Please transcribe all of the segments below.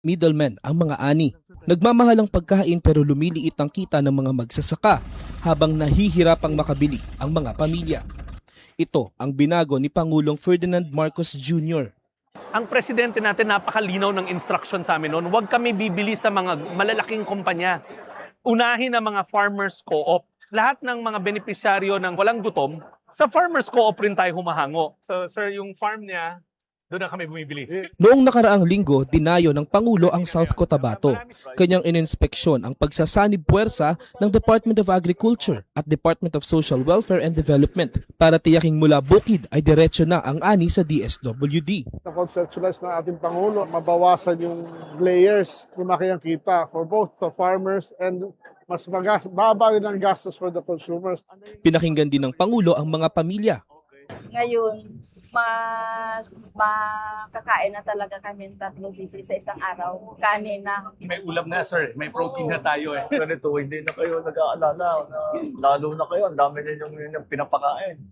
Middlemen ang mga ani. Nagmamahal ang pagkain pero lumiliit ang kita ng mga magsasaka habang nahihirapang makabili ang mga pamilya. Ito ang binago ni Pangulong Ferdinand Marcos Jr. Ang presidente natin napakalinaw ng instruction sa amin noon, huwag kami bibili sa mga malalaking kumpanya. Unahin ang mga farmers co-op. Lahat ng mga benepisyaryo ng walang gutom, sa farmers co-op rin tayo humahango. So sir, yung farm niya, doon na kami bumibili. Noong nakaraang linggo, dinayo ng Pangulo ang South Cotabato. Kanyang ininspeksyon ang pagsasanib puwersa ng Department of Agriculture at Department of Social Welfare and Development para tiyaking mula bukid ay diretso na ang ani sa DSWD. Na-conceptualize ng ating Pangulo, mabawasan yung layers, lumaki ang kita for both the farmers and mas baba rin ang gastos for the consumers. Pinakinggan din ng Pangulo ang mga pamilya. Ngayon, mas makakain na talaga kami 3 beses sa isang araw. Kanin na. May ulam na sir, may protein na tayo eh. Ganito, hindi na kayo nag-aalala na lalo na kayo, ang dami ninyong pinapakain.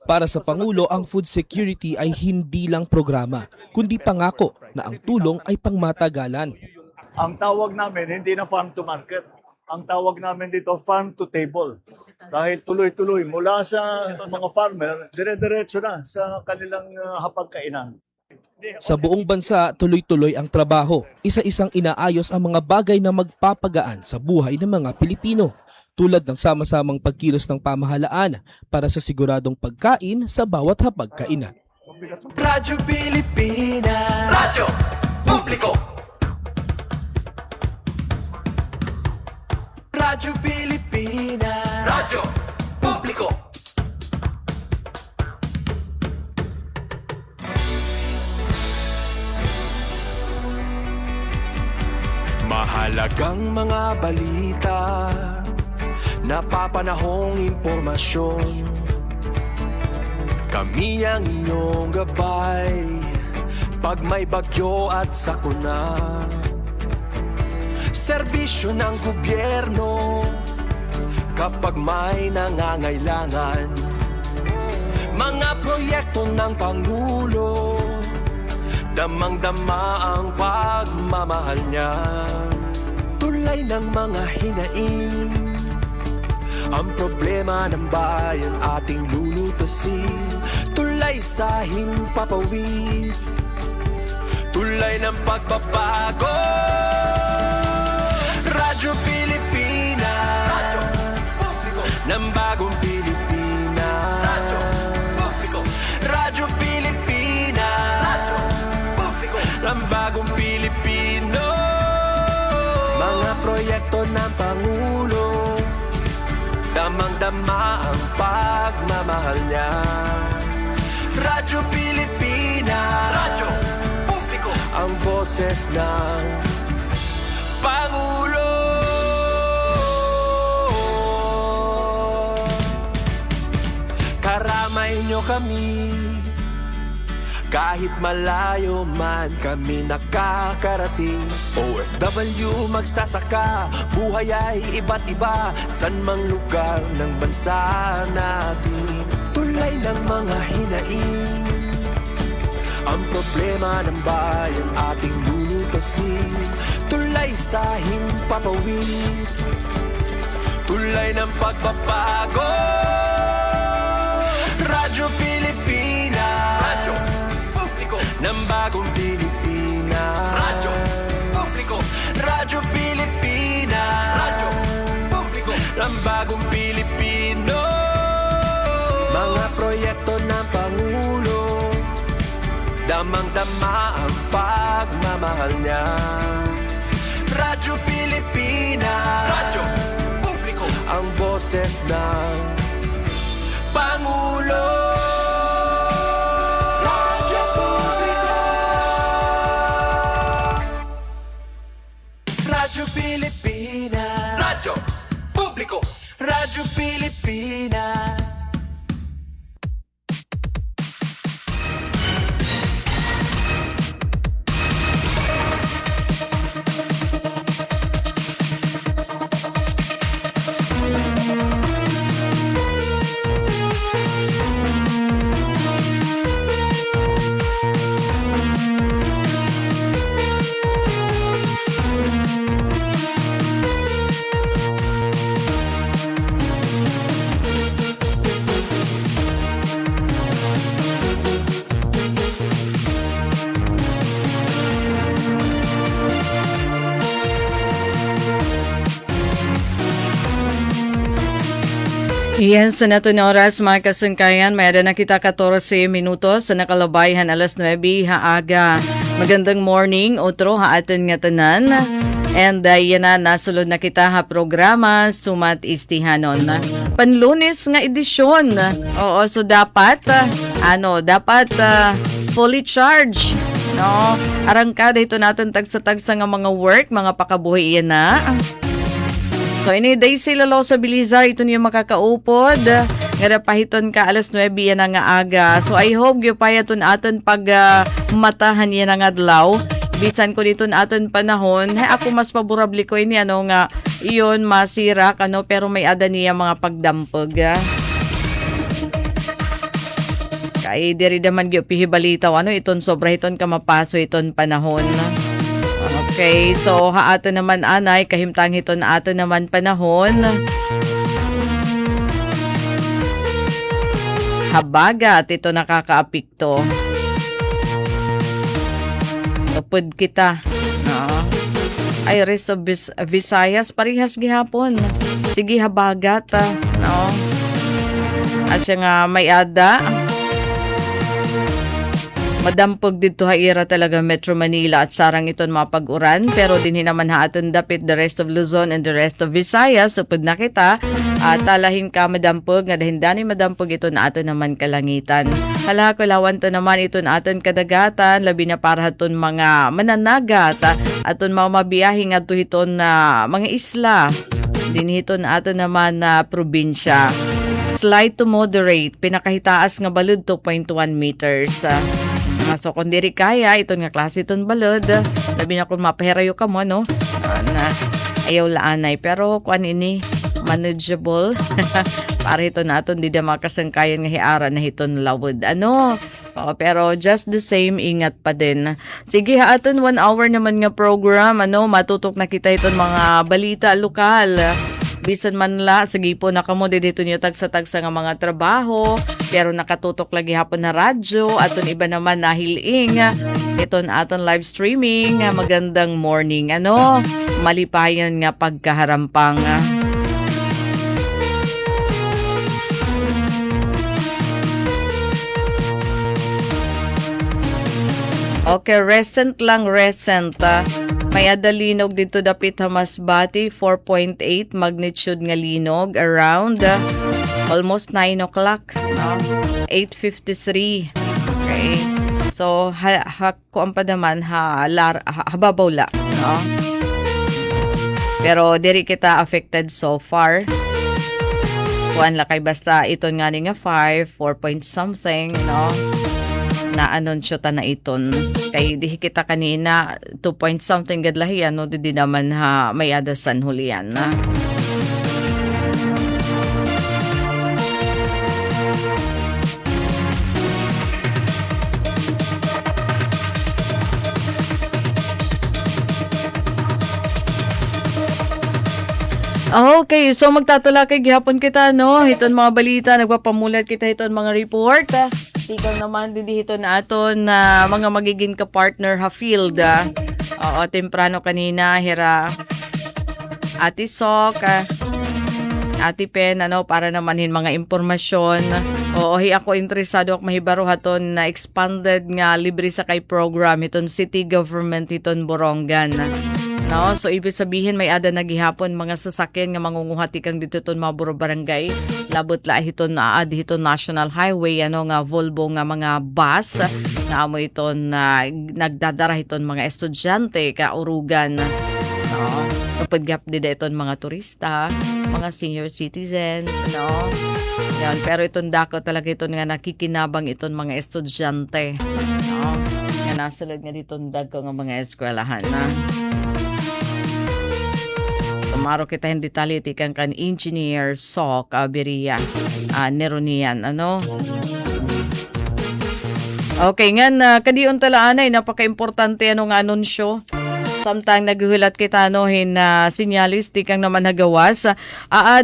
Para sa Pangulo, ang food security ay hindi lang programa, kundi pangako na ang tulong ay pangmatagalan. Ang tawag namin, hindi na farm to market. Ang tawag namin dito, farm to table. Dahil tuloy-tuloy, mula sa mga farmer, dire-diretso na sa kanilang hapagkainan. Sa buong bansa, tuloy-tuloy ang trabaho. Isa-isang inaayos ang mga bagay na magpapagaan sa buhay ng mga Pilipino, tulad ng sama-samang pagkilos ng pamahalaan para sa siguradong pagkain sa bawat hapagkainan. Radyo Pilipinas. Radyo Publiko. Radyo Pilipinas. Radyo Publiko. Mahalagang mga balita, napapanahong impormasyon. Kami ang inyong gabay pag may bagyo at sakuna. Serbisyo ng gobyerno kapag may nangangailangan. Mga proyekto ng Pangulo, damang-dama ang pagmamahal niya. Tulay ng mga hinaing, ang problema ng bayan ating lulutasin. Tulay sa himpapawid, tulay ng pagbabago. Radyo Pilipinas, Radyo Publiko, ng bagong Pilipinas. Radyo Publiko, Radyo Pilipinas, Radyo Publiko, ng bagong Pilipino. Mga proyekto ng Pangulo, damang-dama ang pagmamahal niya. Radyo Pilipinas, Radyo Publiko, ang boses ng Pangulo. Karamay nyo kami, kahit malayo man kami nakakarating. OFW magsasaka, buhay ay iba't iba, san mang lugar ng bansa natin. Tulay ng mga hinaing, ang problema ng bayan ating lulutasin. Tulay sa himpapawid, tulay ng pagbabago. Radyo Pilipinas, Radyo Publiko, ng bagong Pilipinas. Radyo Publiko, Radyo Pilipinas, Radyo Publiko, ng bagong Pilipino. Mga proyekto ng Pangulo, damang-dama ang pagmamahal niya. Radyo Pilipinas, Radyo Publiko, ang boses ng Pangulo. Radyo Publiko, Radyo Pilipinas, Radyo Publiko, Radyo Pilipinas. Iyan sa nato na oras mga kasangkayan, mayroon na kita 14 minutos sa nakalabayhan alas 9 haaga. Magandang morning, otro haaton nga tanan. And yan na, nasulod na kita ha programa sumat istihanon. Panlunes nga edisyon. Oo, so dapat, fully charged. No, arangkada ito natin tagsa-tagsa nga mga work, mga pakabuhi yan na. So, iniday sila lo sa Bilizar, ito niyo makakaupod. Nga pahiton ka, alas 9 yan nga aga. So, I hope yung payaton aton pag matahan yan nga adlaw. Bisan ko dito aton panahon, ako mas paborable ko ini nga iyon masira pero may ada niya mga pagdampog. Kay diri naman gyud pihibalitaw iton sobra iton ka mapaso iton panahon. Okay, so haato naman anay, kahimtang ito na ato naman panahon. Habagat, ito nakakaapikto. Tupod kita. No? Ay, rest of Visayas, parihas gihapon. Sige, habagat. No? Asya nga may ada. Madampog dito haira talaga Metro Manila at sarang iton mapag-uran pero dinhi naman haatan dapit the rest of Luzon and the rest of Visayas supod na kita at talahin ka madampog nga dahindani madampog ito na aton naman kalangitan. Hala ko lawan to naman ito na aton kadagatan labi na para haton mga mananagat aton mga mabiyahe nga to hiton na mga isla dinhi ito na aton naman na probinsya. Slight to moderate pinakahitaas nga balud 2.1 meters. So kung diri kaya ito nga klase iton balod labi na kung mapahirayo ka mo no na ayaw laanay pero kuan ini manageable para ito naton di da makasangkayan nga hiara na hiton lawod pero just the same ingat pa din. Sige aton 1 hour naman nga program matutok na kita iton mga balita lokal. Bisan man la, sige po nakamo dito niyo tagsa-tagsa nga mga trabaho, pero nakatutok lagi hapon na radyo, aton iba naman nahiling, iton aton live streaming, magandang morning, malipayan nga pagkaharampang. Okay, recent. May adalinog dito dapit Hamasbati, 4.8 magnitude nga linog around almost 9 o'clock, 8:53. Okay. So, kuan pa naman hababaw la, Pero diri kita affected so far. Kuan la kay basta ito nga ni nga 4 point something, na anunsyo ta na iton kay di kita kanina 2 point something gadlahi di naman may adasan hulian na. Okay, so magtatala kay gihapon kita iton mga balita nagpapamulat kita iton mga report. Ikaw naman dito na aton na mga magiging ka-partner field. Oo, temprano kanina hira Ate Sok, Ate Pen, para namanhin mga impormasyon. Oo, ako interesado ako mahibaro haton na expanded nga libre sa kay program iton city government iton Borongan. So ibig sabihin may ada nagihapon mga sasakyan nga mangunguhati kang dito ton mga buro barangay labot la hiton hiton National Highway nga Volvo nga mga bus nga amo iton nagdadara hiton mga estudyante ka urugan. Kapag gap dida iton mga turista, mga senior citizens, Yan, pero iton dako talaga iton nga nakikinabang iton mga estudyante. Nga nasulod nga diton dagko nga mga eskwelahan Maro kita hindi taliti kan engineer Sok Beria Neronian Okay nga kadiyon talaan ay napaka-importante nga anunsyo. Samtang naghulat kita sinyalis tikang naman nagawas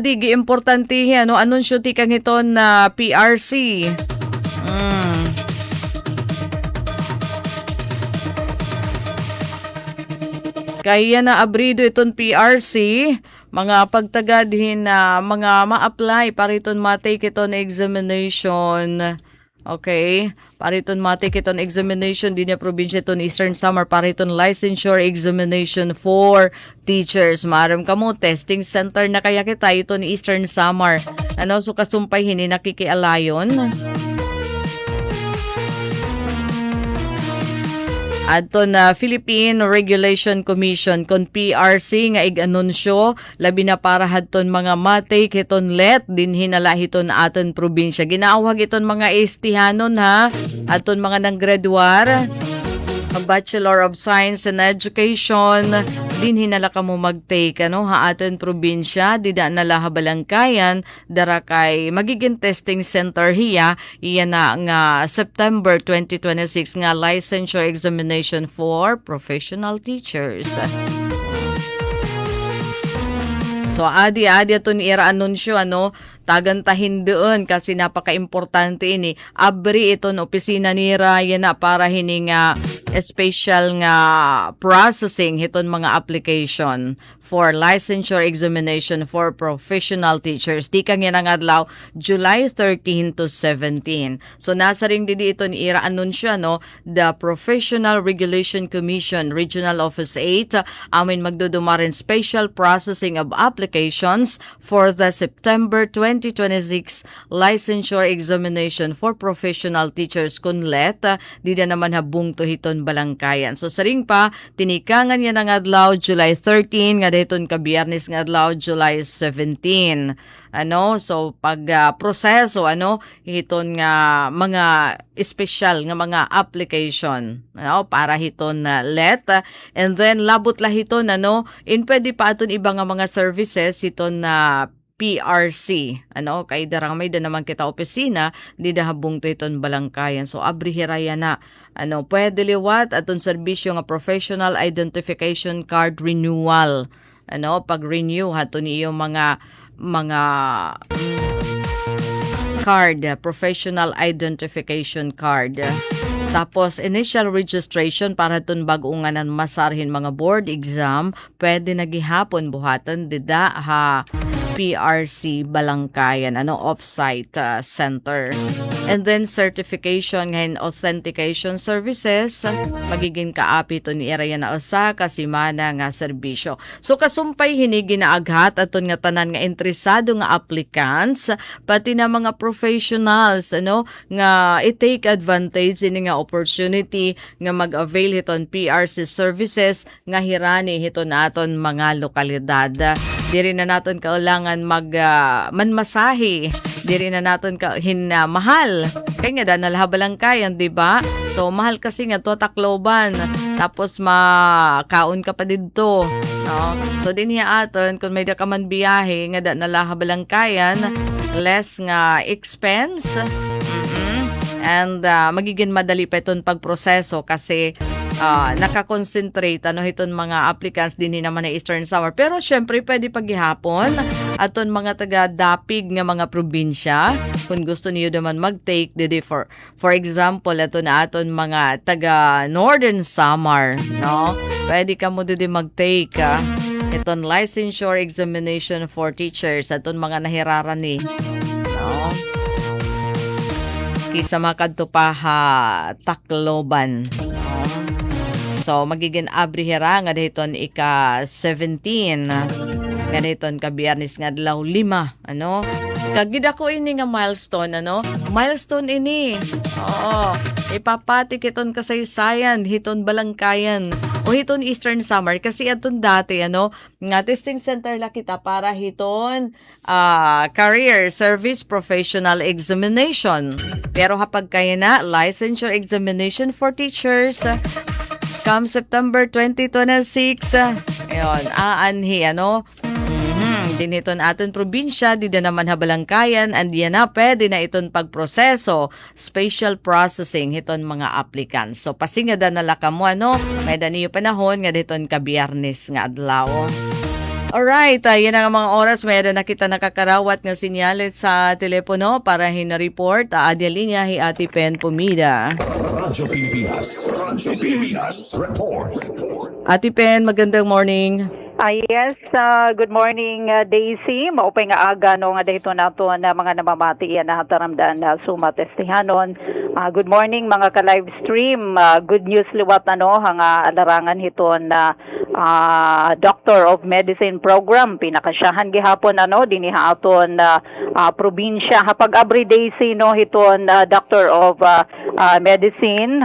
di gi-importante anunsyo tikang iton na PRC. Kaya na abrido iton PRC, mga pagtagadhin na mga ma-apply pariton matake iton examination. Okay, pariton matake iton examination din na probinsya iton Eastern Samar pariton licensure examination for teachers. Maram kamo testing center na kaya kita iton Eastern Samar. Ano so kasumpay hini nakikialayon. Adto na Philippine Regulation Commission kon PRC nga ig-anunsyo labi na para hadton mga matay kiton let din hinala hiton aton probinsya. Ginaawag iton mga estihanon ha, aton mga nanggraduar, Bachelor of Science and Education, din hinala ka mo mag-take ha aton probinsya, dida na lahabalangkayan, dara kay magiging testing center hiya, iya na nga September 2026 nga licensure examination for professional teachers. So adi aton ira anunsyo tagantahin doon kasi napaka-importante ini. Abri iton opisina nira yan na para hining special nga processing hiton mga application for licensure examination for professional teachers. Di kang yan ang adlaw July 13 to 17. So nasa ring didi ito ni ira anunsyo the Professional Regulation Commission Regional Office 8 amin magdudumarin special processing of applications for the September 2026 licensure examination for professional teachers kunlet di na naman habung to hiton balangkayan. So saring pa tinikangan yan ang adlaw July 13 nga dayton ka Biyernes nga adlaw July 17. So pag proseso hiton nga mga special nga mga application para hiton let and then labot la hiton in pwede pa aton iba nga mga services hiton na PRC. Kay darang may da naman kita opisina, di dahabong to iton balangkayan. So, abri hiraya na. Pwede liwat aton serbisyo nga professional identification card renewal. Pag-renew haton iyo mga card, professional identification card. Tapos, initial registration para itong bagunganan masarhin mga board exam, pwede nagihapon buhatan dida ha PRC Balangkayan, off-site center. And then, certification and authentication services, magiging kaapi ito ni Iraya na usa kasi mana nga serbisyo. So, kasumpay hini ginaaghat aton nga tanan nga interesado nga applicants, pati na mga professionals, nga i-take advantage ini nga opportunity nga mag-avail hiton PRC services nga hirani hiton aton mga lokalidad. Diri na naton kaulangan manmasahe, diri na naton mahal kay nga nalahabalangkayan, di ba? So mahal kasi nga to Tacloban, tapos makaon ka pa didto, so din hiya aton kung may da ka man biyahe nga nalahabalangkayan, less nga expense, and magiging madali pa iton pagproseso kasi nakakonsentrate hiton mga applicants din naman na Eastern Samar. Pero syempre pwede paghihapon aton mga taga-dapig nga mga probinsya kung gusto niyo naman mag-take didi for example aton na aton mga taga Northern Samar, pwede ka mo didi mag-take iton licensure examination for teachers aton mga nahiraran ni kisa makadto pa Tacloban. So, magiging abri hira nga dahiton ika 17. Ganito ka Biyernes nga adlaw 5. Kagida ko ini nga milestone, Milestone ini. Oo. Ipapatik iton kasaysayan, hiton balangkayan, o hiton Eastern Samar. Kasi aton dati, nga testing center la kita para hiton career service professional examination. Pero hapag kaya na, licensure examination for teachers, come September 2026, aanhi, diniton aton probinsya, di na naman habalangkayan, and yan na, pwede na iton pagproseso, spatial processing, hiton mga applicants. So, pasingada na laka mo, may da niyo panahon, nga diton ka Biyernes nga adlaw. Alright, yan ang mga oras. Mayroon na kita nakakarawat nga sinyalis sa telepono para hina-report. Adya linya hi Ate Pen Pumida. Radyo Pilipinas Report. Ate Pen, magandang morning. Yes, good morning Daisy. Maupay nga aga no nga dito nato na mga namamati yan na hataramdaan na sumatestihanon. Good morning mga ka-live stream. Good news liwat nga alarangan hiton na Doctor of Medicine program pinakasyahan gihapon diniha aton probinsya hapag every Daisy no hiton Doctor of Medicine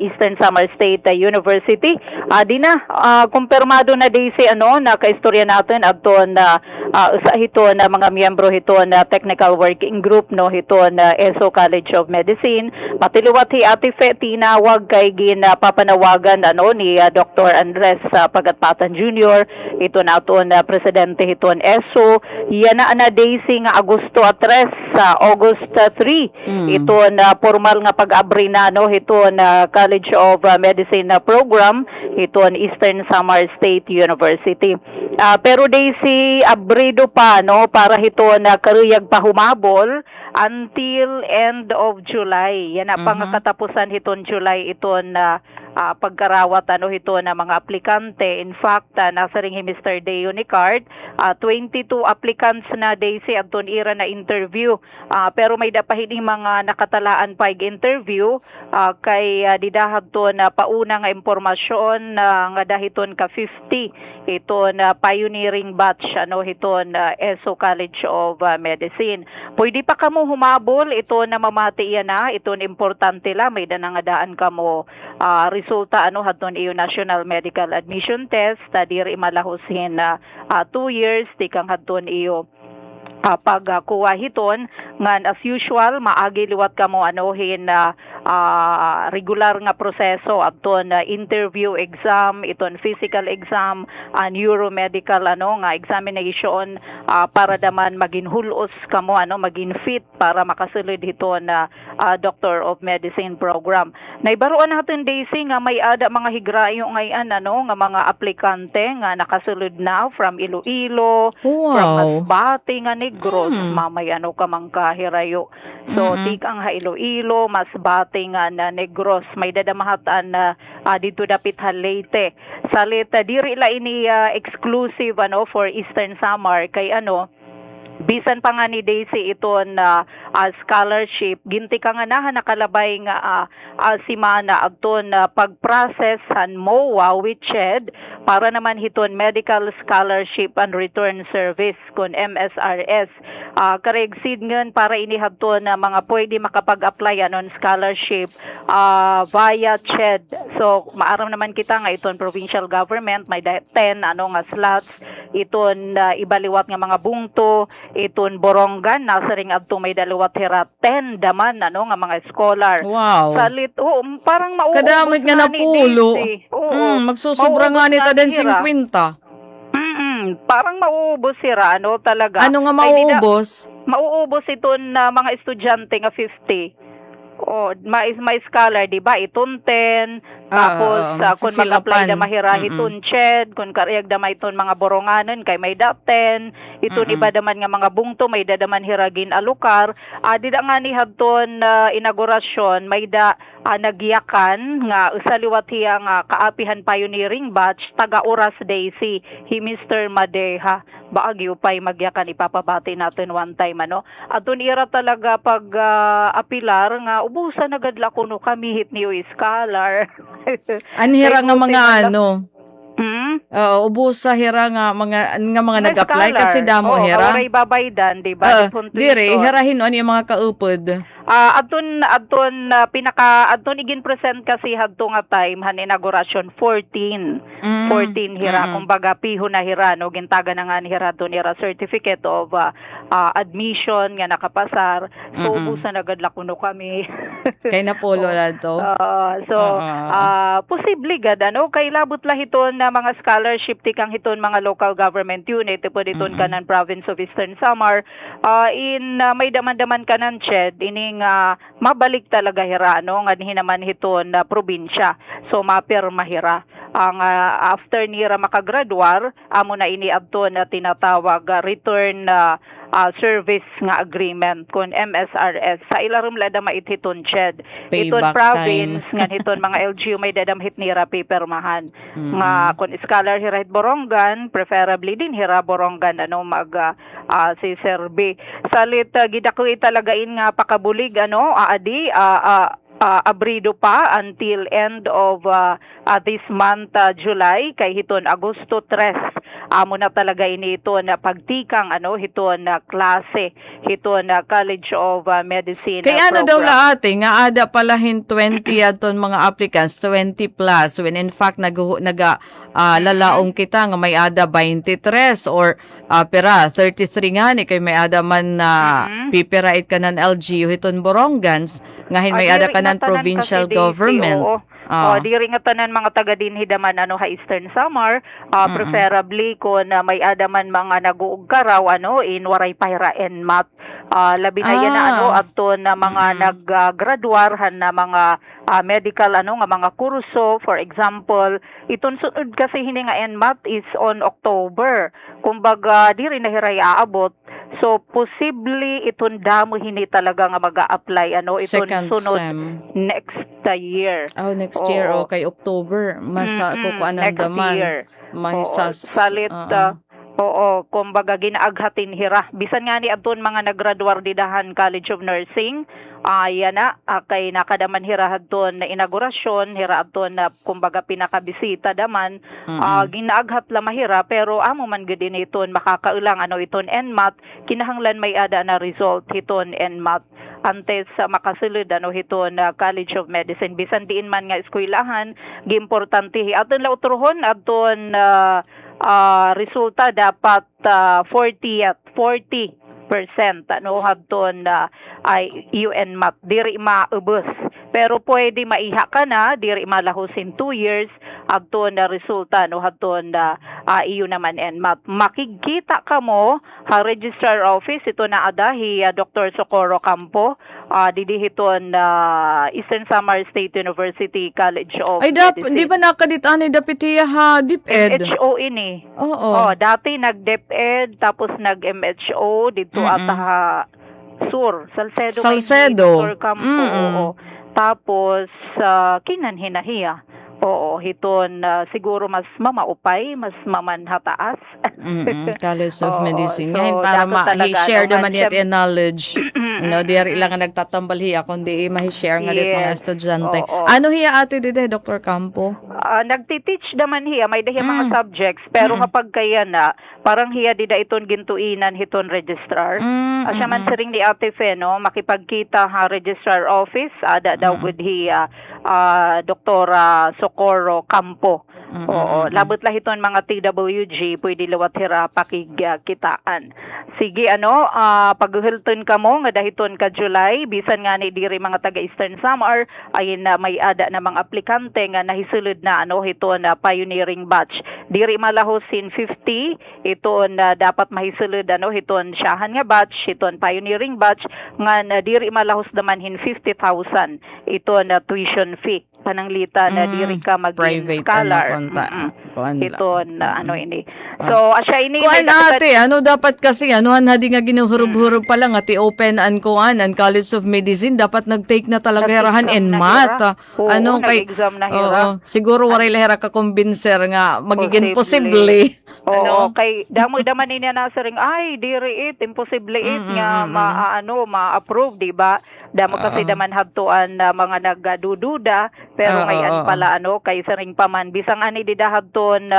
Eastern Samar State University. Dina kumpirmado na Daisy na kaistorya natin adton sa hiton na mga miyembro hiton na technical working group no hiton ESO College of Medicine matiliwat hi Ate Fe tinawag kay ginapapanawagan ni Dr. Andres Pagatpatan Jr. ito na aton presidente hiton ESO yana na Daisy nga Agosto 3 sa August 3 ito na formal nga pag-abri na hiton College of Medicine program hiton Eastern Samar State University. Pero Daisy abrido pa para hiton karuyag pa humabol until end of July. Yan ang pangkatapusan hiton July iton pagkarawat hiton na mga aplikante. In fact, nasa ring hi Mr. Deo ni Card, 22 applicants na Daisy adton ira na interview. Pero may dapahin mga nakatalaan pa interview kay didahag to na pauna nga impormasyon nga dahiton ka 50 iton pioneering batch hiton ESO College of Medicine. Pwede pa kamo humabol ito na mamati na iton importante la may danangadaan kamo resulta hadton iyo National Medical Admission Test diri malahusin 2 years tikang hadton iyo pagkuha hiton ngan as usual maagi liwat kamo regular nga proseso adton interview exam iton physical exam neuromedical nga examination para daman maging hulos kamo maging fit para makasulod hiton Doctor of Medicine program. Naibaruan natin Daisy nga may ada mga higrayo ngayon nga mga aplikante nga nakasulod na from Iloilo, from Masbate nga Negros, mamay ka mang kahirayo. So tikang Iloilo, Masbate nga na Negros, may dadamahatan na dito dapit Leyte. Sa Leyte diri la ini exclusive for Eastern Samar kay bisan pa nga ni Daisy iton scholarship ginti ka nga nakalabay nga simana adton pag-process san MOA WICHED para naman hiton Medical Scholarship and Return Service kun MSRS karegsid ngan para inihadton na mga pwede makapag-apply anon scholarship via CHED. So maaram naman kita nga iton provincial government may 10 nga slots iton ibaliwat nga mga bungto iton Borongan nasa ring adto may daliwat hera 10 daman nga mga scholar. Wow. Salit parang mauubos kadamit nga na pulo. Magsusubra nga nita din 50. Parang mauubos sira talaga. Ano nga mauubos? Mauubos iton mga estudyante nga 50. May scholar, di ba? Iton 10. Tapos, kung mag-apply na mahira, iton CHED. Kung kariyag na may iton mga boronganon, kay may da 10. Iton iba daman nga mga bungto, may da daman hiragin alukar. Di da nga ni hadton inaugurasyon, may da nagyakan nga usaliwat hiya nga kaapihan pioneering batch taga-Oras Daisy hi Mr. Madeha baagi upay magyakan ipapabati natin one time aton ira talaga pag apilar nga ubusan agad la kuno kami hit niyo scholar anhira nga mga ubos sa hira nga mga nag-apply kasi damo hira. Oray babaydan, di ba? Dire hirahin yung mga kaupod. Adton igin present kasi hadto nga time han inaugurasyon 14 hira kumbaga piho na hira gintaga na nga ni hira to nira certificate of admission nga nakapasar so ubusan agad la kuno kami kay napolo la to posible gad kay labot la hiton na mga scholarship tikang hiton mga local government unit po diton kanan province of Eastern Samar may daman-daman kanan CHED ining mabalik talaga hira nga hinaman hiton na probinsya so mapirma hira ang after nira makagraduar amo na ini adto na tinatawag return service nga agreement kun MSRS sa ilarum lada maithiton ched iton Payback province time. nga hiton mga LGU may dadamhit nira pipermahan nga kun scholar hirahit borongan preferably din hira borongan ano mag si Sir B salit gidako italagain nga pakabulig ano adi abrido pa until end of this month July kay hiton Agosto 3 amo na talaga ini ito na pagtikang ano hiton na klase hiton na College of Medicine Kaya ano daw program. la ate, nga ada palahin 20 aton mga applicants, 20 plus, when in fact lalaong kita nga may ada 23 or pera 33 nga ni kay may ada man na pipirait ka ng LGU hiton Borongans, ngahin may ada ka ng provincial government. Diri nga tanan mga taga dinhi daman ano ha Eastern Samar preferably kung may adaman mga naguug karaw ano in waray pahira and mat labi na yan na ano adto na mga naggraduarhan na mga medical ano nga mga kurso for example iton sunod kasi hini nga NMAT is on October kumbaga diri na hiray aabot so possibly iton damo hini talaga nga mag-a-apply ano iton Second sunod sem. next year. Next year, Oo. okay, October. Kukuan ng next daman. year. Mahisas. Salit, kumbaga ginaaghatin hira. Bisan nga ni adton mga naggraduar didahan College of Nursing, yan na, kay nakadaman hira adton na inaugurasyon, hira adton na kumbaga pinakabisita daman, ginaaghat la mahira, pero amo man gid iton makakaulang ano iton NMAT, kinahanglan may ada na result hiton NMAT antes makasulod ano hiton College of Medicine bisan diin man nga eskwelahan giimportante aton la utrohon adton resulta dapat 40% ano hadton ay UN MAT diri maubos pero pwede maiha ka na diri malahusin 2 years adton na resulta no hadton iyo naman NMAT makikita ka mo ha registrar office ito na adahi Dr. Socorro Campo didihiton Eastern Samar State University College of Medicine. Di ba nakaditaan ni Dapitiya ha, DepEd? MHO ini. Oo. Dati nag-DepEd tapos nag-MHO dito at Salcedo. Sur Campo. Oo. Tapos kinanhinahiya. Oo, hiton siguro mas mamaupay, mas mamanhataas. College of Oo, Medicine. so, Ngayon para dato talaga, ma-share no, naman yet knowledge. No, diri lang nga nagtatambal hiya kundi ma-share nga dit mga Yes. estudyante. Oo. Ano hiya ate dide Dr. Campo? Nagtiteach naman hiya, may dahi mga subjects, pero kapag kaya na, parang hiya dida iton gintuinan hiton registrar. Siya man siring ni Ate Fe, no, makipagkita ha registrar office, ada daw gud hiya Dr. Socorro Campo. Oo, labot lah iton mga TWG, pwede liwat hira pakigkitaan. Sige, paghulton ka mo, nga dahiton ka July, bisan nga ni diri mga taga Eastern Samar, ay may ada na mga aplikante nga nahisulod na hiton na pioneering batch. Diri malahusin 50, iton dapat mahisulod hiton siyahan nga batch, iton pioneering batch, nga diri malahus naman hin 50,000, iton tuition fee. Pananglita na diri ka maging Private, scholar. Iton, ini. So, asya ini. Kuan ate, dapat kasi, hadi nga ginuhurub-hurub pa lang, ati open an College of Medicine, dapat nag-take na talaga hirahan in math. Nag-exam na hira. Siguro waray lahira ka kumbinser nga, magiging posible. Oo, kay damoy-daman niya nasaring, ay, diri it, imposible it, nga ma-approve, di ba? Damo kasi daman hadtuan na mga nagdududa, pero ngayon pala kay saring paman bisang ani didahadton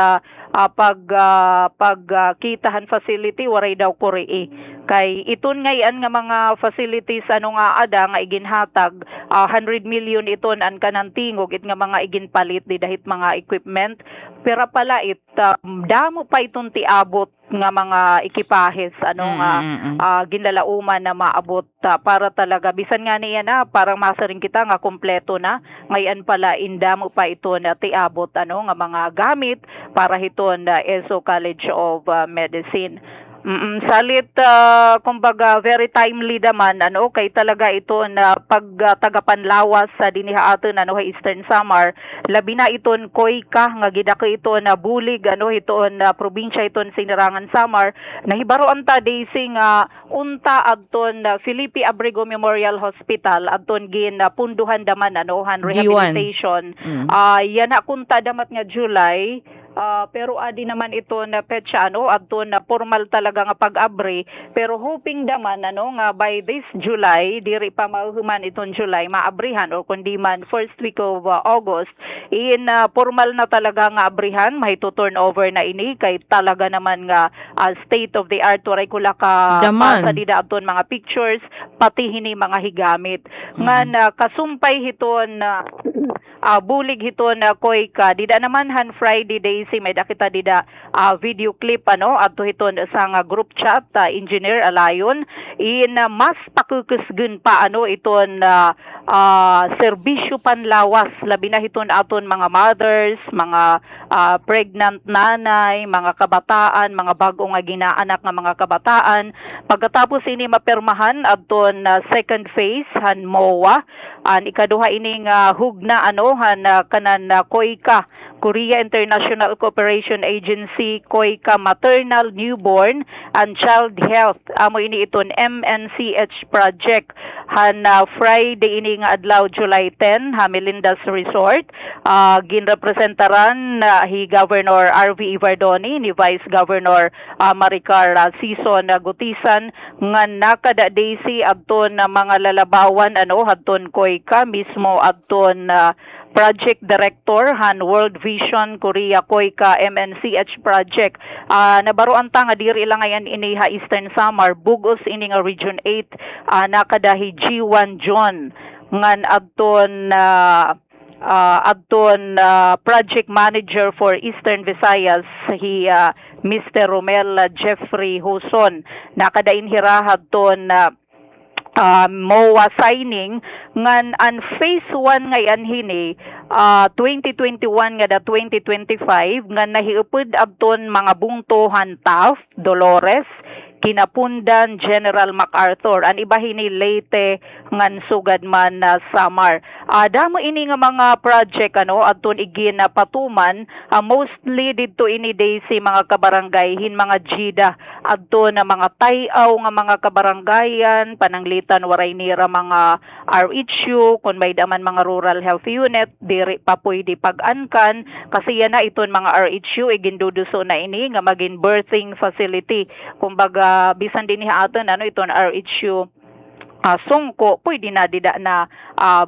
pagkitahan facility waray daw kuri kay iton ngayon nga mga facilities nga ada nga iginhatag 100 million iton an kanang tingog it nga mga iginpalit didahit mga equipment pero pala damo pa iton tiabot nga mga ekipahes ginlalauman na maabot para talaga bisan nga niya na parang masaring kita nga kompleto na ngayon pala indamo pa ito na tiabot nga mga gamit para hiton ESO College of Medicine. Salit, kumbaga, very timely naman, kay talaga ito na pagtagapanlawas sa dinihaatan, Eastern Samar, labi na iton Koyka, nga gidako ito na bulig, iton na probinsya iton Sinirangan Samar, nahibaroan ta, Daisy, nga unta adton Felipe Abrego Memorial Hospital, adton gin punduhan daman, rehabilitation, yan na kunta damat nga July, pero adi naman ito na petsa adto na formal talaga nga pag-abri, pero hoping daman nga by this July diri pa mahuman itong July maabrihan or kundi man first week of August in formal na talaga nga abrihan mahito-turn over na ini kay talaga naman nga state of the art waray kula ka sa dida adton mga pictures pati hini mga higamit nga kasumpay hiton bulig hiton Koyka dida naman han Friday Daisy may dakita dida video clip adto hiton sa nga group chat Engineer Alayon in mas pakukusgun pa iton serbisyo panlawas labi na hiton aton mga mothers, mga pregnant nanay, mga kabataan, mga bagong nga ginaanak nga mga kabataan. Pagkatapos ini mapermahan adton second phase han MOA an ikaduha ini nga hugna han kanan Koyka Korea International Cooperation Agency, Koyka Maternal, Newborn, and Child Health. Amo ini iton MNCH project. Han Friday ini nga adlaw July 10, Melinda's Resort. Ginrepresentaran hi Governor R.V. Ivardoni, ni Vice Governor Maricar Sison Gutisan, nga nakada Daisy adton mga lalabawan hadton Koyka, mismo adton Project Director han World Vision Korea Koyka MNCH project. Nabaroan ta nga diri lang ngayon ini Eastern Samar bugos ini nga Region 8 nakadahi G1 John ngan adton project manager for Eastern Visayas hi Mr. Romel Jeffrey Huson nakadain hirahad ton MOA signing ngan an phase 1 ngayon hini 2021 nga da 2025 nga nahiupod abton mga bungtohan Taft, Dolores, Kinapundan, General MacArthur. An iba hini Leyte ngan sugad man Samar. Damo ini nga mga project adton igin na patuman mostly didto ini Daisy mga kabarangayhin mga GIDA adto na mga tayaw nga mga kabaranggayan pananglitan waray nira mga RHU kun may daman mga rural health unit diri pa pwede pag-ankan kasi yan na iton mga RHU iginduduso na ini nga maging birthing facility kumbaga bisan din aton iton RHU sungko pwede na dida na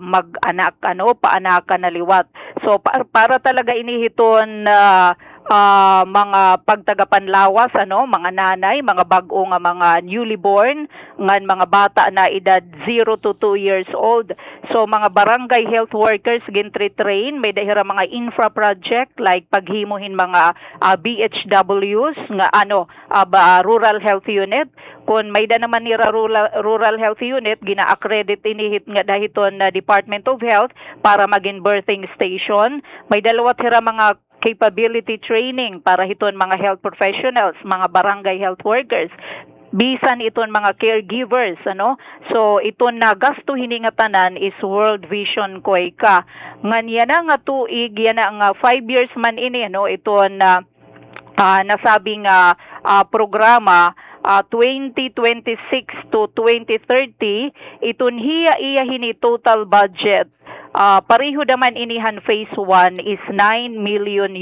mag-anak paanakan na liwat so para talaga inihiton mga pagtagapanlawas mga nanay, mga bag-o nga mga newly born, ngan mga bata na edad 0 to 2 years old. So mga barangay health workers gin-train may dahira mga infra project like paghimuhin mga BHWs nga rural health unit. Kung may da naman nira rural health unit gina-accredit inihit nga dahiton na Department of Health para maging birthing station. May dalawat hira mga capability training para hiton mga health professionals, mga barangay health workers, bisan iton mga caregivers, So iton na gasto hini nga tanan is World Vision Koyka. Ngan yan nga tuig, yan nga 5 years man ini, iton nasabing programa 2026 to 2030, iton iya hini total budget. Pareho naman inihan phase 1 is $9 million.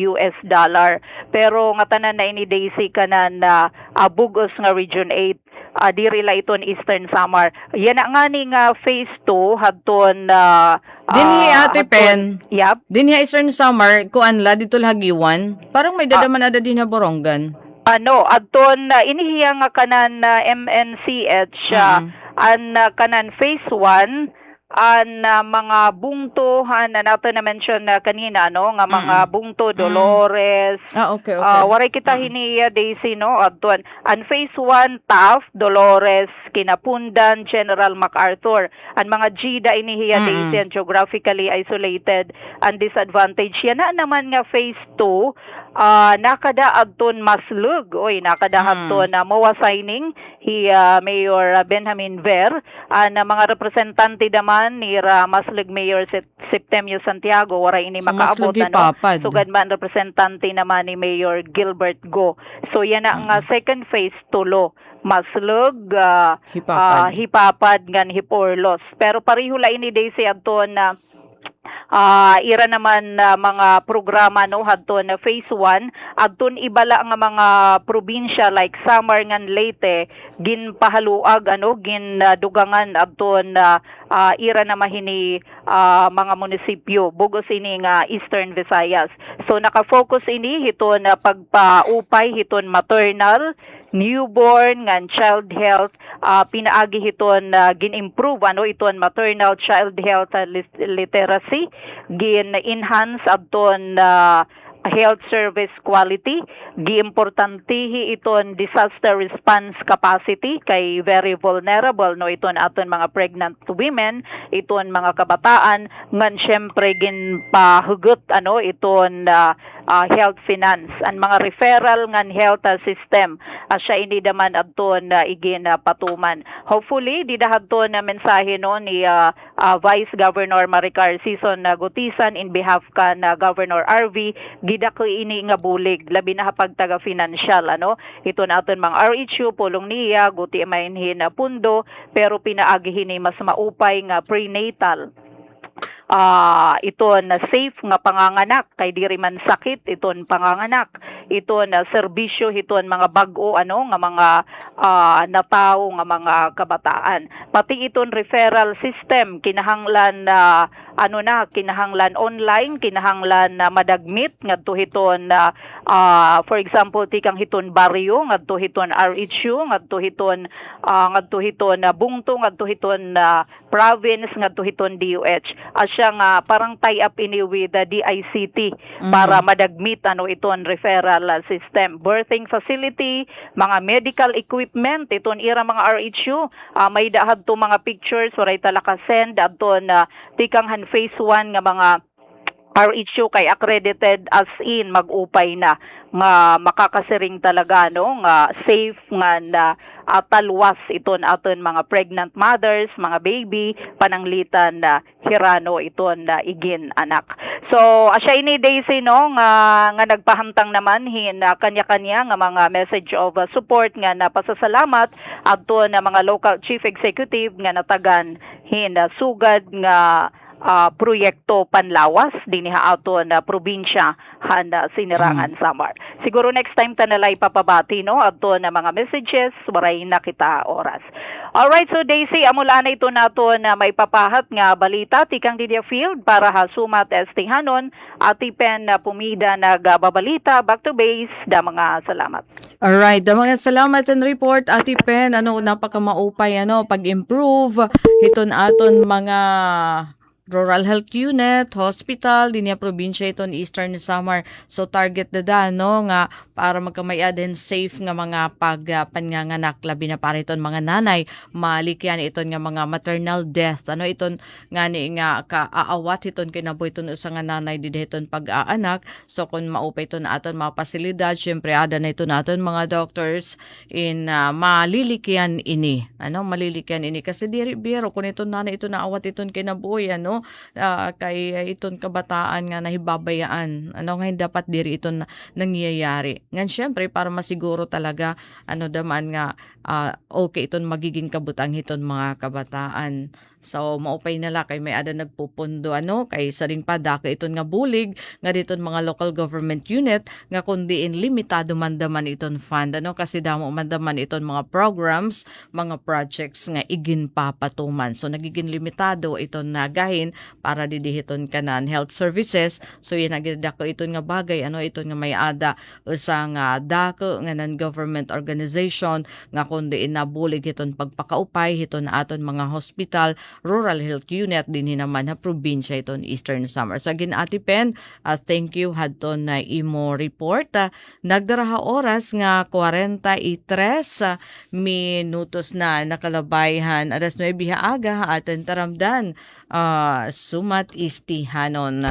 Pero nga tanan na ini Daisy kanan bugos nga Region 8 diri la iton Eastern Samar. Yan nga ni nga phase 2 hadton dinhi Ate Pen. Yep. Dinhi Eastern Samar kuanla dito Hagiwan. Parang may dadaman ada din na Borongan. Adton inihiya nga kanan MNCH an kanan phase 1 an mga bungto na nato na mention na kanina no nga mga bungto Dolores Okay. waray kita hiniya Daisy no adton an phase 1 Taft Dolores Kinapundan General MacArthur an mga GIDA inihiya Daisy and geographically isolated and disadvantaged yan na naman nga phase 2 nakada adton Maslug nakada adton na MOA signing Mayor Benjamin Ver na mga representante naman ni Maslug Mayor Septemio Santiago waray ini makaabot sugad man representante naman ni Mayor Gilbert Go. So yan ang second phase tulo Maslug Hipapad ngan Hiporlos. Pero pareho la ini Daisy adton na ira naman mga programa no hadton na phase 1 adton ibala nga mga probinsya like Samar ngan Leyte ginpahaluag gin dugangan adton ira na mahini mga munisipyo bugos ini nga Eastern Visayas. So naka-focus ini hiton pagpaupay hiton maternal newborn ngan child health pinaagi hiton gin-improve iton maternal child health literacy gin-enhance adton health service quality giimportantihi iton disaster response capacity kay very vulnerable iton aton mga pregnant women iton mga kabataan ngan syempre ginpahugot iton health finance and mga referral ngan health system siya ini daman adton igin patuman. Hopefully di dahadton na mensahe ni Vice Governor Maricar Sison Gutisan in behalf kan Governor RV gidako ini nga bulig labi na hapag taga financial ito na aton mga RHU pulong niya guti mainhin na pundo pero pinaagihin ni mas maupay nga prenatal iton safe nga panganganak kay diri man sakit iton panganganak iton serbisyo iton mga bag-o nga mga natawo nga mga kabataan pati iton referral system kinahanglan kinahanglan online kinahanglan madagmit ngadto hiton for example tikang hiton baryo ngadto hiton RHU ngadto hiton bungto ngadto hiton province ngadto hiton DOH asya nga parang tie up ini with the DICT para madagmit iton referral system birthing facility mga medical equipment iton ira mga RHU may dahad to mga pictures waray talaka send adton tikang phase 1 nga mga RHU kay accredited as in mag-upay na nga makakasiring talaga nga safe nga talwas iton aton mga pregnant mothers, mga baby pananglitan hirano iton igin anak. So asya ini Daisy nga nagpahamtang naman kanya-kanya nga mga message of support nga napasasalamat adto na mga local chief executive nga natagan sugad nga proyekto panlawas dinha aton probinsya sinirangan Samar. Siguro next time tanalay papabati adto na mga messages waray na kita oras. Alright, so Daisy amula na ito nato na may papahat nga balita tikang Didia Field para hasumat estihanon atipen na pumida nagbabalita back to base da mga salamat. Alright, mga salamat and report Ate Pen napakamaupay pag-improve hiton aton mga Rural Health Unit, hospital, dinya probinsya iton Eastern Samar. So target da nga para magkamaya din safe nga mga panganganak labi na para iton mga nanay malikyan iton nga mga maternal death. Iton nga ni nga kaaawat iton kinabuhi iton usa nga nanay didhi iton pag-aanak. So kung maupay iton aton mga pasilidad, syempre ada na iton aton mga doctors in malilikyan ini. Malilikyan ini kasi diri biro kun iton nanay iton naawat iton kinabuhi kay iton kabataan nga nahibabayaan nga dapat diri iton nangyayari ngan syempre para masiguro talaga daman nga okay iton magiging kabutang hiton mga kabataan. So maupay nala kay may ada nagpupundo kay saring padaka iton nga bulig nga diton mga local government unit nga kundiin limitado man daman iton fund kasi damo man daman iton mga programs mga projects nga igin papatuman. So nagiging limitado iton na gahin bahin para didihiton kanan health services. So yan nagdako iton nga bagay iton nga may ada usa nga dako nga non-government organization nga kundi inabulig hiton pagpakaupay hiton aton mga hospital, rural health unit din naman na probinsya iton Eastern Samar. So again Ate Pen, thank you hadton na imo report. Nagdaraha oras nga 43 minutos na nakalabayhan alas 9 aga aton taramdan sumat istihanon.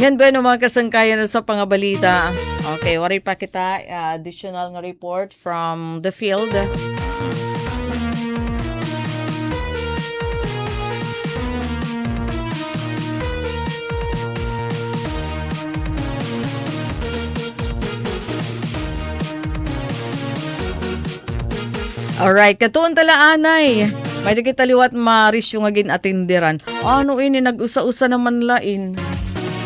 Yan ba mga kasangkayan sa pangabalita? Okay, wari pa kita additional nga report from the field. Alright, katuon tala anay. Medyo kita liwat maris yung agin atindiran. Ano ini nag-usa-usa naman lain.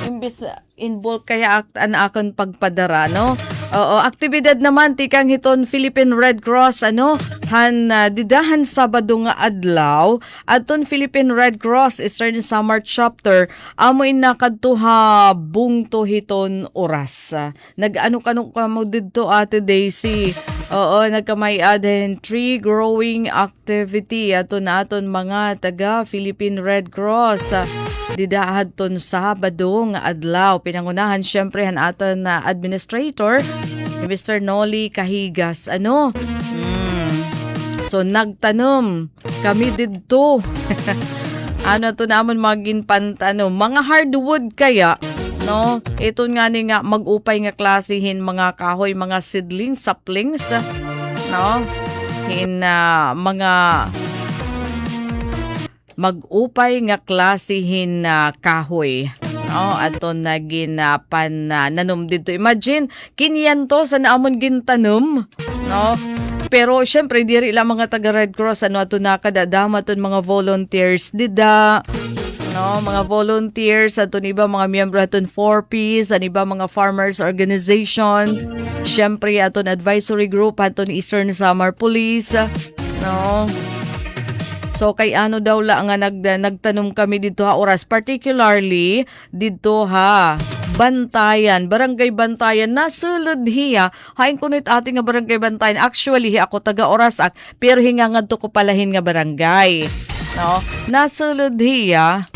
Imbis in bulk kaya akon pagpadara, no? Oo, aktibidad naman tikang hiton Philippine Red Cross didahan Sabado nga adlaw aton Philippine Red Cross Eastern Samar chapter amo inakadtuha bungto hiton oras. Nag-ano kanong kamo didto Ate Daisy. Oo, nagkamay-aden tree growing activity aton mga taga Philippine Red Cross. Didahad ton Sabado nga adlaw. Pinangunahan syempre aton na administrator Mr. Noli Kahigas. So nagtanom kami didto. To namon magin pantanom mga hardwood kaya no, ito nga ni nga mag-upay nga klasihin mga kahoy, mga seedlings, saplings, no, mga mag-upay nga klasihin kahoy. No, ato nagin nanom dito. Imagine, kinyanto sa naamon gintanom, no? Pero syempre diri lang mga taga Red Cross ato nakadadama ton mga volunteers dida. No, mga volunteers aton iba mga miyembro aton 4Ps, iba mga farmers organization. Syempre aton advisory group aton Eastern Samar Police, no. So kay daw la nga nagtanom kami dito oras, particularly dito Bantayan, Barangay Bantayan, nasulod hiya. Hain kunit ating nga Barangay Bantayan. Actually, ako taga Orasak, pero hingangad to ko palahin nga barangay. No? Nasulod hiya.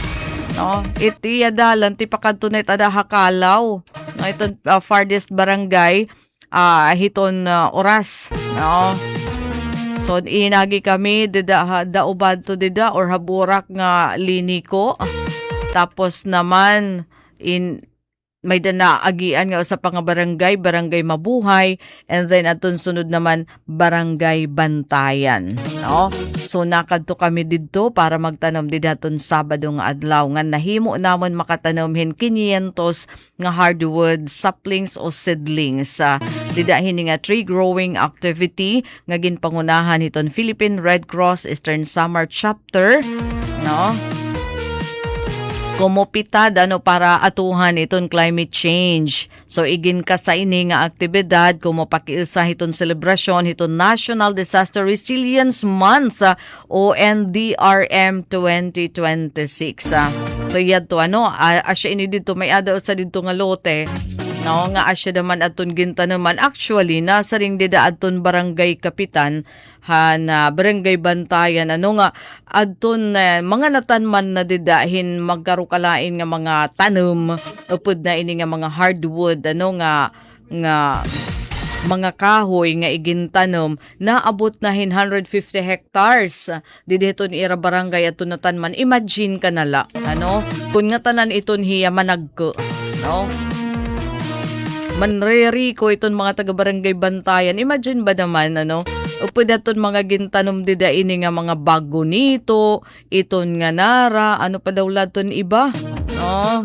No? Iti adalan, ti pakadtunay tada Hakalaw. No? Ito farthest barangay, hiton oras. No? So, inagi kami, daubad to dida, or haburak nga liniko. Tapos naman, may danaagian nga sa barangay Mabuhay, and then aton sunod naman Barangay Bantayan, no? So nakadto kami didto para magtanom didaton Sabado nga adlaw nga nahimo namon makatanomhin 500 nga hardwood saplings o seedlings. Didahin nga tree growing activity nga ginpangunahan hiton Philippine Red Cross Eastern Samar chapter, no? Kumupitad para atuhan iton climate change. So igin ka sa ini nga aktibidad kumapakiisa hiton selebrasyon hiton National Disaster Resilience Month o NDRM 2026. So yadto asya ini dito may ada sa dito nga lote. No, nga asya naman aton gintanuman. Actually nasa ring dida aton barangay kapitan na Barangay Bantayan nga adton mga natanman na didahin magkarukalain nga mga tanom upod na ini nga mga hardwood nga mga kahoy nga igintanom naabot na 150 hectares didito ni ira barangay aton natanman. Imagine ka nala kung nga tanan iton hiya managko, no? Manreri ko iton mga taga Barangay Bantayan. Imagine ba naman upod aton mga gintanom dida ini nga mga bago nito, iton nga nara, pa daw laton iba, no?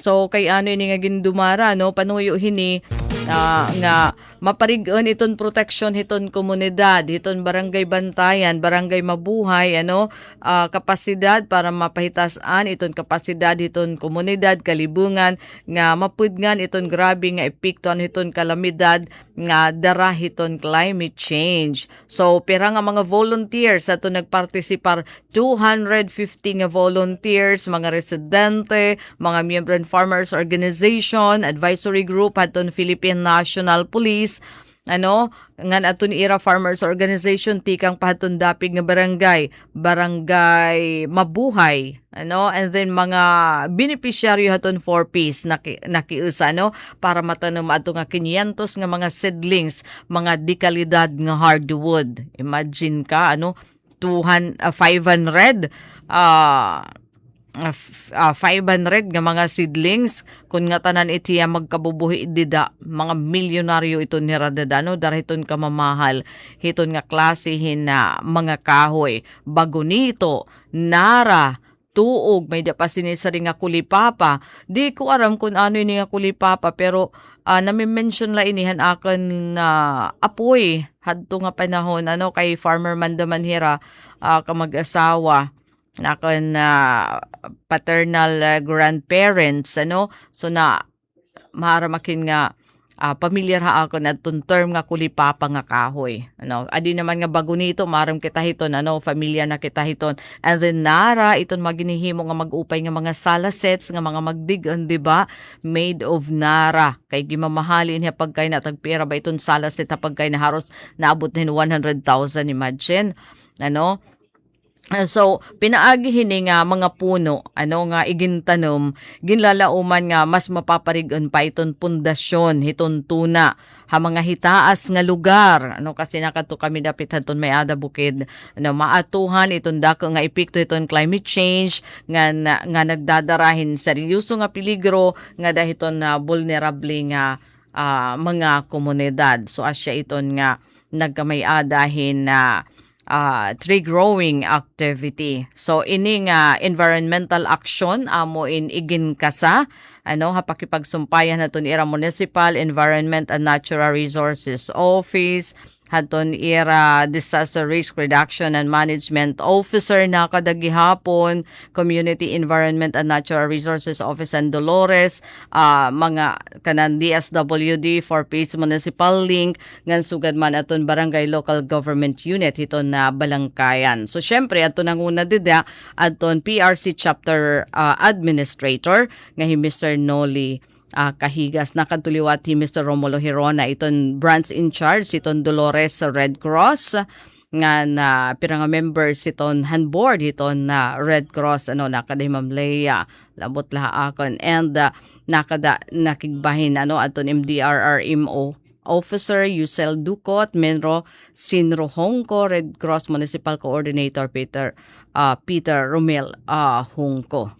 So kay ini nga gindumara, panuyo hini nga maparigon iton proteksyon hiton komunidad, hiton barangay bantayan, barangay mabuhay, kapasidad para mapahitasan iton kapasidad hiton komunidad, kalibungan nga mapudngan iton grabe nga epekton hiton kalamidad nga dara hiton climate change. So pira nga mga volunteers ato nagpartisipar, 250 nga volunteers, mga residente, mga miyembro ng Farmers Organization, advisory group aton Philippine National Police, ngan aton ira Farmers Organization tikang pahaton dapig nga barangay mabuhay, and then mga beneficiary haton 4Ps nakiusa, para matanom ato nga 500 nga mga seedlings, mga dekalidad nga hardwood. Imagine ka, 500 nga mga seedlings, kung nga tanan itiya magkabubuhi dida, mga milyonaryo ito ni radadano, darahiton ka mamahal, hiton nga klasihin na mga kahoy, bagonito, nara, tuog, may da pa sinisari nga kulipapa. Di ko aram kung ano ini nga kulipapa, pero nami-mention la inihan akan na apoy, hadto nga panahon, kay Farmer Mandamanhira, kamag-asawa, nakon paternal grandparents, so na maharamakin nga pamilyar ha ako na term nga kulipapa nga kahoy, adi naman nga bagonito maram kita hiton, familiar na kita hiton, and then nara iton maginihimo nga mag-upay nga mga sala sets nga mga magdigon, di ba, made of nara, kay gimamahalin niya pagkay na tagpira ba iton sala set pagkay na haros naabot din 100,000, imagine, So, pinaagi hini nga mga puno, nga igintanom, ginlalauman nga mas mapaparigon pa iton pundasyon, hiton tuna, ha mga hitaas nga lugar, kasi nakato kami dapit haton may ada bukid, maatuhan iton dako nga epekto iton climate change, nga nagdadarahin seryoso nga peligro, nga dahiton na vulnerable nga mga komunidad. So, asya iton nga nagkamay-adahin na tree growing activity. So ini nga environmental action amo in iginkasa, hapakipagsumpayan naton ira Municipal Environment and Natural Resources Office, haton ira Disaster Risk Reduction and Management Officer na kadagihapon, Community Environment and Natural Resources Office and Dolores, mga kanan DSWD for Peace Municipal Link, ngan sugad man aton Barangay Local Government Unit hiton na Balangkayan. So syempre aton nanguna dida aton PRC Chapter Administrator nga hi Mr. Noli Kahigas, nakatuliwat si Mr. Romulo Hirona, iton branch in charge iton Dolores Red Cross, nga na pirang members iton handboard iton na Red Cross, nakada Ma'am Leia labot laha akon, and nakigbahin aton MDRRMO Officer Yusel Ducot, Menro Sinro Hongko, Red Cross Municipal Coordinator Peter Romel Hongko,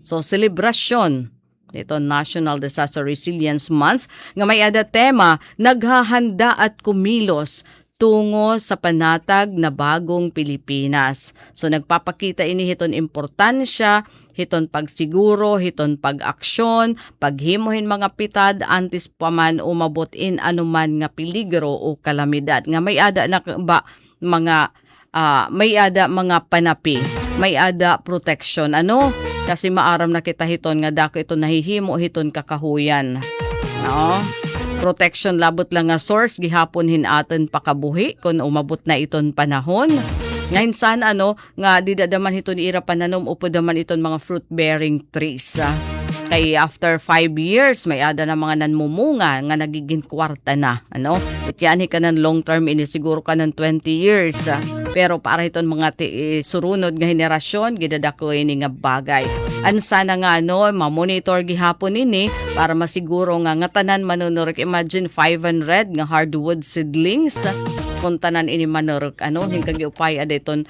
so celebration ito National Disaster Resilience Month nga may ada tema naghahanda at kumilos tungo sa panatag na bagong Pilipinas. So nagpapakita ini hiton importansya, hiton pagsiguro, hiton pag-aksyon, paghimuhin mga pitad antes pa man umabot in anuman nga peligro o kalamidad. Nga may ada na ba mga may ada mga panapi, may ada protection, kasi maaram na kita hiton nga dako ito nahihimo hiton kakahuyan, protection labot lang nga source gihapon hinaton pakabuhi kung umabot na iton panahon. Ngayon sana nga didadaman hiton ira pananom upod daman iton mga fruit bearing trees, kay after 5 years may ada na mga nanmumunga nga nagiging kwarta na, ityan ka ng long term, ini siguro ka ng 20 years, pero para iton mga surunod nga henerasyon gidadako ini nga bagay. Ansana nga ma-monitor gihapon ini para masiguro nga tanan manunurok. Imagine 500 nga hardwood seedlings kung tanan ini manurok, hingkag upay ada iton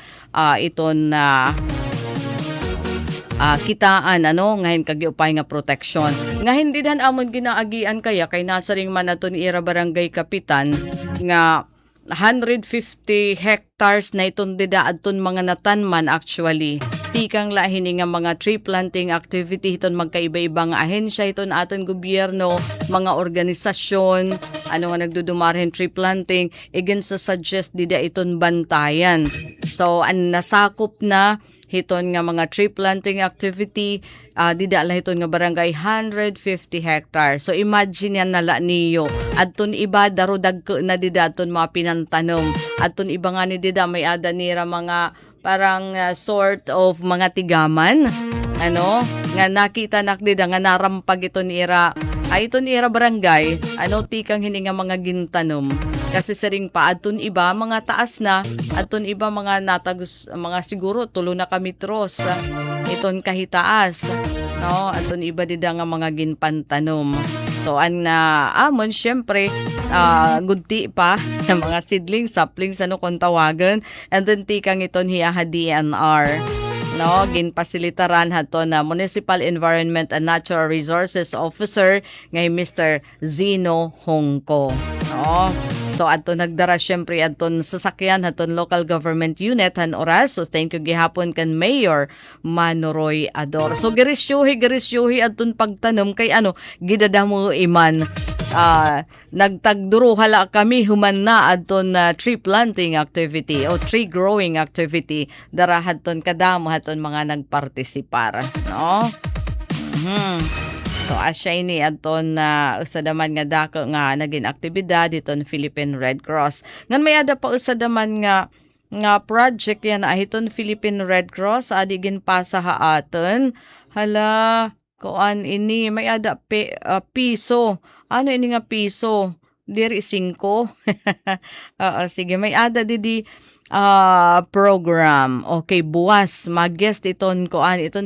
kitaan ngayon kagiupay nga protection nga hindi dan amon ginaagian kaya kay nasa ring man aton ira barangay kapitan nga 150 hectares na iton dida adton mga natanman actually tikang lahini nga mga tree planting activity hiton magkaiba-ibang ahensya hiton aton gobyerno, mga organisasyon, ano nga nagdudumarahin tree planting, again sa suggest dida iton bantayan. So an nasakop na hiton nga mga tree planting activity, dida la hiton nga barangay 150 hectares. So imagine yan nala niyo. Adton iba daro dagko na dida aton mga pinantanom. Adton iba nga ni dida may ada nira mga parang sort of mga tigaman. Ano? Nga nakita nakdida nga narampag ito nira. Ito nira barangay. Ano tikang hini nga mga gintanom. Kasi sering pa adton iba mga taas na, adton iba mga natagos mga siguro tulo na kamitros. Iton kahitaas. No, adton iba dida nga mga ginpantanom. So ang amon syempre gudti pa ng mga seedlings, saplings ano kung tawagan, and then tikang iton hiya DNR. No, ginpasilitaran hato na Municipal Environment and Natural Resources Officer ngay Mr. Zino Hongko. No. So adto nagdara syempre adton sasakyan haton local government unit han oras. So thank you gihapon kan Mayor Manoroy Ador. So girisyuhi adton pagtanom kay ano gidadamo iman. Nagtagduro hala kami human na adton tree planting activity o tree growing activity dara hadton kadamo haton mga nagpartisipar, no? So asya ini adton usadaman nga dako nga naging aktibidad diton Philippine Red Cross. Ngan may ada pa usadaman nga project yan ahiton Philippine Red Cross adigin pa sa haaton. Hala kuan ini may ada piso. Ano ini nga piso? Diri 5. Sige, may ada didi program. Okay, buwas mag-guest iton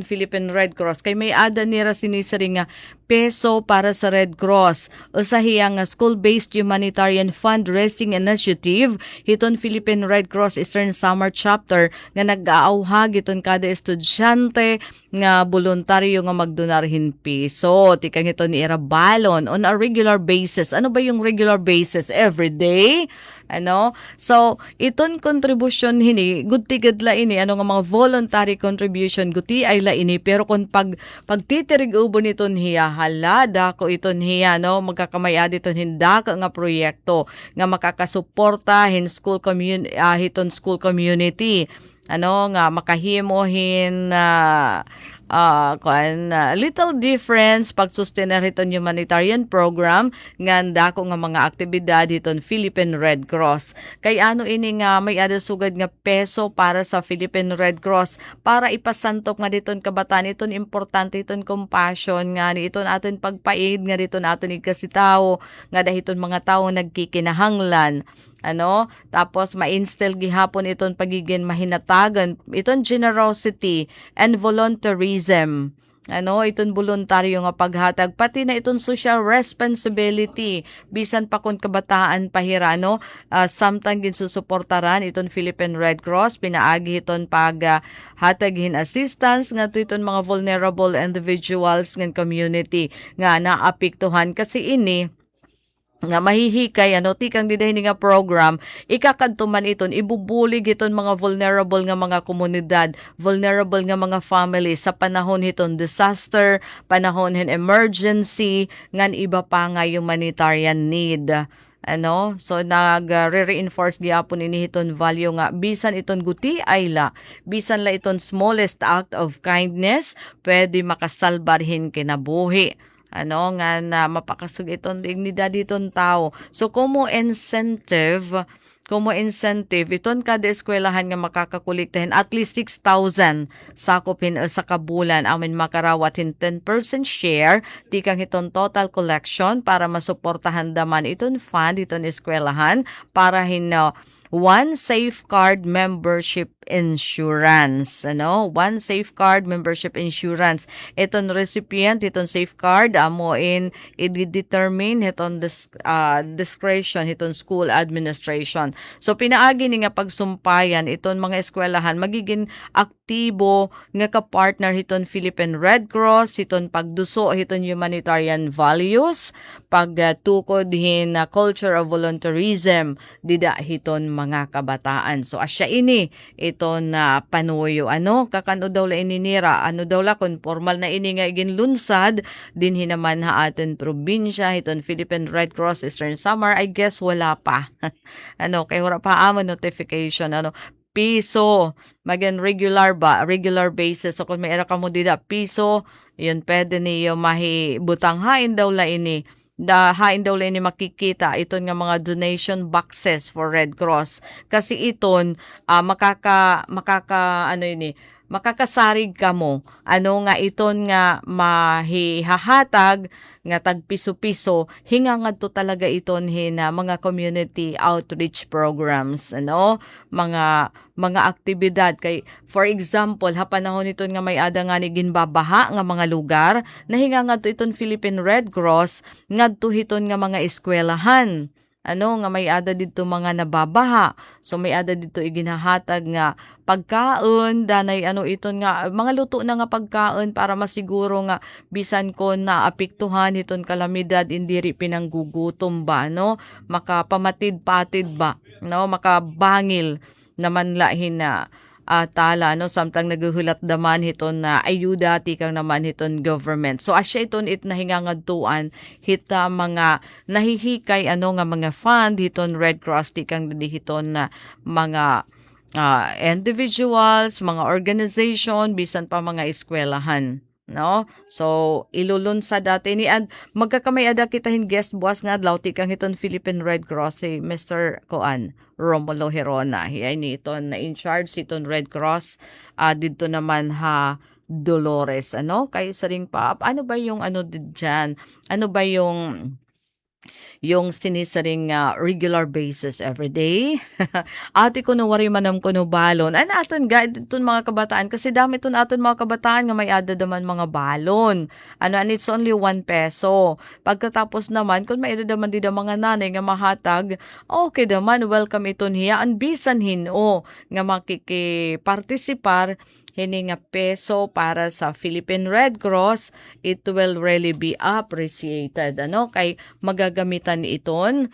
Philippine Red Cross kay may ada nira sinisari nga peso para sa Red Cross. Usahiya nga school-based humanitarian fundraising initiative hiton Philippine Red Cross Eastern Samar Chapter nga nag-aauhag iton kada estudyante nga voluntaryo nga magdonarhin piso. Tikang ito ni Irabalon on a regular basis. Ano ba yung regular basis? Every day? Ano? So, iton contribution hini, guti la ini, ano nga mga voluntary contribution, guti ay la ini, pero kung pagtitirig ubo niton hiya, halada ko iton hiya, no? Magkakamaya diton hinda nga proyekto, nga makakasuporta hiton school community. Ano nga makahimohin little difference pagsustener hiton humanitarian program nga dako nga mga aktibidad hiton Philippine Red Cross. Kay ano ini nga may ada sugad nga peso para sa Philippine Red Cross para ipasantop nga diton kabataan iton importante iton compassion nga ni iton aton pagpaid nga diton aton igkasitaw nga dahiton mga tawo nagkikinahanglan. Ano? Tapos ma-instill gihapon iton pagiging mahinatagan, iton generosity and voluntarism. Ano, iton voluntaryo nga paghatag, pati na iton social responsibility. Bisan pa kung kabataan pahira, no? Samtang ginsusuportaran iton Philippine Red Cross, pinaagi iton hatagin assistance nga to iton mga vulnerable individuals ng community nga naapektuhan kasi ini nga mahihikay tikang didahin nga program ikakadtuman iton ibubulig iton mga vulnerable nga mga komunidad, vulnerable nga mga family sa panahon hiton disaster, panahon hin emergency ngan iba pa nga humanitarian need. Ano? So nag-reinforce gyapon ini hiton value nga bisan iton guti ay bisan la iton smallest act of kindness pwede makasalbarhin kinabuhi. Ano nga na mapakasug iton dignidad iton tao. So como incentive iton kada eskwelahan nga makakakolektahin at least 6,000 sakopin sa kabulan amin makarawat 10% share tikang iton total collection para masuportahan daman iton fund iton eskwelahan para one safeguard membership insurance. Ano? One safeguard membership insurance. Iton recipient, iton safeguard, i-determine iton discretion, iton school administration. So, pinaagi ni nga pagsumpayan, iton mga eskwelahan, magiging aktibo nga ka-partner iton Philippine Red Cross, iton pagduso, iton humanitarian values, pagtukod hin culture of voluntarism, dida hiton mga kabataan. So asya ini ito na panuyo kakano daw la ininira daw la kung formal na ini nga ginlunsad din hinaman ha aton probinsya hiton Philippine Red Cross Eastern Samar. I guess wala pa kay wala pa amo notification piso maging regular basis. So kung may era ka mo dida piso yun pwede niyo mahibutang hain daw la ini hain daw lang ni makikita iton nga mga donation boxes for Red Cross kasi iton makakasarig ka mo nga iton nga mahihahatag nga tag piso-piso hinga to talaga iton hina mga community outreach programs mga aktibidad kay for example panahon iton nga may ada nga ni ginbabaha nga mga lugar nahinga to iton Philippine Red Cross ngadto hiton nga mga eskwelahan nga may ada dito mga nababaha. So may ada dito iginahatag nga pagkaon, danay iton nga mga luto na nga pagkaon para masiguro nga bisan ko na apektuhan iton kalamidad indiri pinanggugutom ba makapamatid-patid ba makabangil naman lahin na tala samtang naghuhulat daman hiton na ayuda tikang naman hiton government. So asya iton nahingangadtuan hita mga nahihikay nga mga fund hiton Red Cross tikang hiton na mga individuals, mga organization, bisan pa mga eskwelahan. So ilulunsa dati ni magkakamay ada kitahin guest boss nga adlaw tikang hiton Philippine Red Cross si Mr. Romulo Herona hiay ni iton na in charge iton Red Cross dito naman Dolores kay saring pa ano ba yung diyan ba yung sinisaring regular basis every day. Ati ko wari manam ko balon. Aton itong mga kabataan kasi dami itong aton mga kabataan nga may ada daman mga balon. And it's only 1 peso. Pagkatapos naman, kung may ada daman dito mga nanay nga mahatag, okay daman, welcome iton hiya. Ang bisan nga makikipartisipar hini nga peso para sa Philippine Red Cross, it will really be appreciated. Kay magagamitan iton,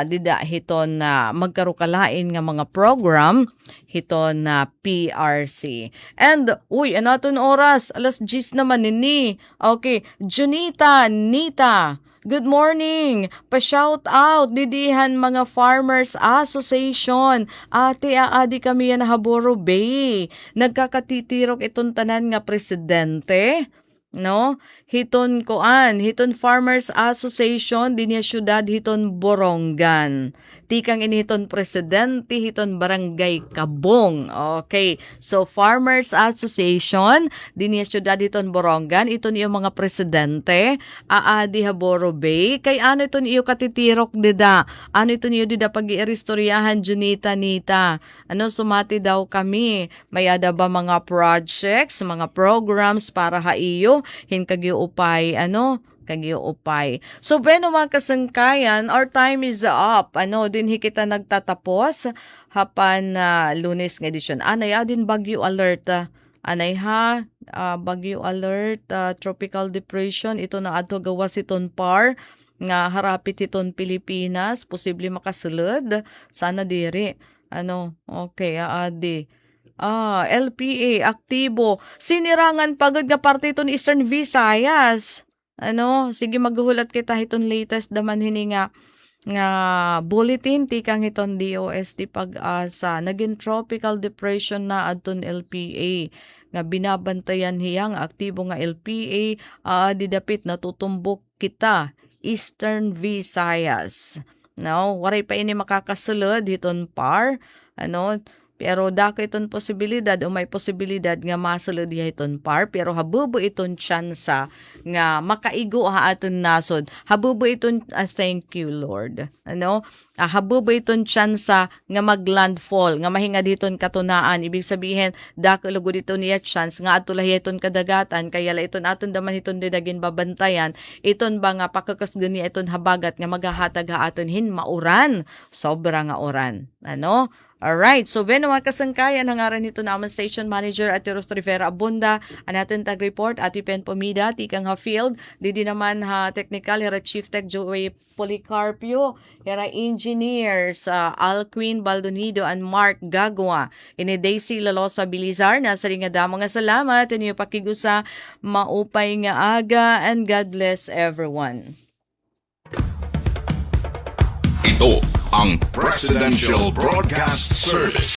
dida hiton na magkarukalain nga mga program, hiton na PRC. And, anaton oras, 10:00 naman nini. Okay, Nita, good morning. Pa-shout out didihan mga Farmers Association. Ate aadi kami yan Haboro Bay. Nagkakatitirok itong tanan nga presidente. Hiton Farmers Association dinya syudad hiton Borongan. Tikang initon presidente hiton Barangay Kabong. Okay. So Farmers Association dinya syudad hiton Borongan iton iyo mga presidente aadi Haboro Bay. Kay ano iton iyo katitirok dida? Ano iton iyo dida pag-iistoryahan Junita Nita? Sumati daw kami. May ada ba mga projects, mga programs para iyo kagyo-upay, kagyo-upay. So, mga kasangkayan, our time is up. Din kita nagtatapos hapan Lunes ng edisyon. Anay, din Bagyo Alert. Bagyo Alert, Tropical Depression. Ito na ato gawas iton par nga harapit iton Pilipinas. Posible makasulod. Sana diri. Okay, adi. LPA, aktibo. Sinirangan pagod nga parte iton Eastern Visayas. Sige maghuhulat kita iton latest daman hini nga bulletin tikang iton DOST Pag-asa. Naging tropical depression na adton LPA. Nga binabantayan hiyang aktibo nga LPA. Didapit natutumbok kita Eastern Visayas. Waray pa ini makakasulod iton par. Pero dako iton posibilidad o may posibilidad nga masulod iton par pero habubo iton tsansa nga makaigo aton nasod. Habubo iton thank you Lord. Habubo iton tsansa nga maglandfall nga mahinga diton katunaan. Ibig sabihin dako lugod iton niya chance nga atulahi iton kadagatan kaya la iton aton daman iton didagin babantayan. Iton ba nga pakakasgan niya iton habagat nga maghahatag aton hin mauran. Sobra nga oran. Alright, so Ben, mga kasangkayan, hangaran nito naman Station Manager at Ros Rivera Abunda, ang ating tag-report, Ati Pen Pomida, Tikang ha Field, di naman ha Technical, Hera Chief Tech Joey Policarpio, Hera Engineers, Alquin Baldonido, and Mark Gagwa, ini Daisy Lalosa Bilizar, nasa rin nga mga salamat, inyo pakigusa, maupay nga aga, and God bless everyone. Ito ang Presidential Broadcast Service.